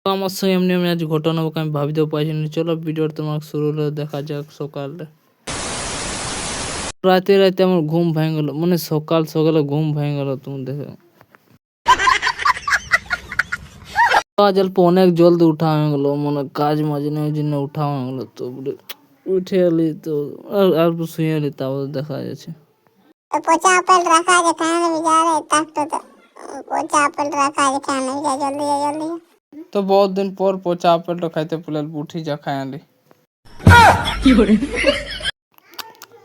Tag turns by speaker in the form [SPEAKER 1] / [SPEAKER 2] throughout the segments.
[SPEAKER 1] তো আমার সঙ্গে এমনি এমনি আজ ঘটনা হোক আমি ভাবিতেও পারছিনি। চলো ভিডিওটা তোমার শুরু হলে দেখা যাক। সকালে রাতে রাতে আমার ঘুম ভেঙে গেল, মানে সকাল সকালে ঘুম ভেঙে গেল। তুমি দেখো আজ অল্প অনেক জলদি উঠা হয়ে গেল, মানে কাজ মাঝে নেই ওই জন্য উঠা হয়ে গেল। তো উঠে এলি তো আর শুয়ে এলি, তারপর দেখা যাচ্ছে।
[SPEAKER 2] পচা আপেল রাখা আছে খানে যা রে তাকতো তো পচা আপেল রাখা আছে খানে যা জলদি জলদি।
[SPEAKER 1] তো বহুত দিন পর পচা আপেলটা খাইতে পেলে উঠি যা খাই আলি।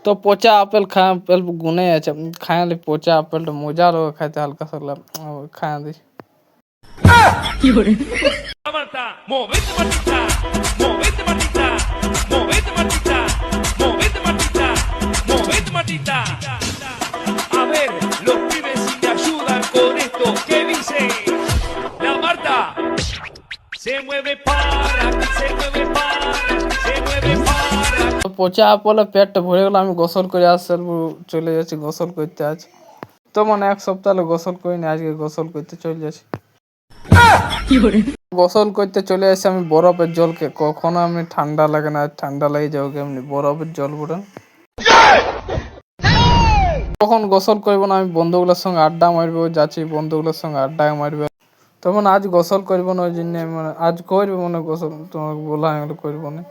[SPEAKER 1] তো পচা আপেল খাই অল্প গুনে আছে, খাই আলি পচা আপেলটা মজার হবে খাইতে, হালকা সালকা খাই আলি।
[SPEAKER 3] Marta, movete Martita, movete Martita, movete Martita, movete Martita, movete Martita. A ver, los pibes si te ayudan con esto, ¿qué dice? La Marta se mueve para, se mueve para, se mueve para.
[SPEAKER 1] পচা আপেলে পেটটা ভরে গেল, আমি গোসল করে আসছি, চলে যাচ্ছি গোসল করতে। আজ তো মানে এক সপ্তাহ গোসল করিনি, আজকে গোসল করতে চলে যাচ্ছি। গোসল করতে চলে আসছি আমি বরফের জলকে, কখনো আমি ঠান্ডা লাগে না, ঠান্ডা লেগে যাও এমনি বরফের জল পড়ে। তখন গোসল করবো না, আমি বন্ধুগুলোর সঙ্গে আড্ডা মারবো, যাচ্ছি বন্ধুগুলোর সঙ্গে আড্ডা মারবে। তখন আজ গোসল করবো না, ওই জন্য মানে আজ করবো মনে গোসল, তোমাকে বলা করবো না।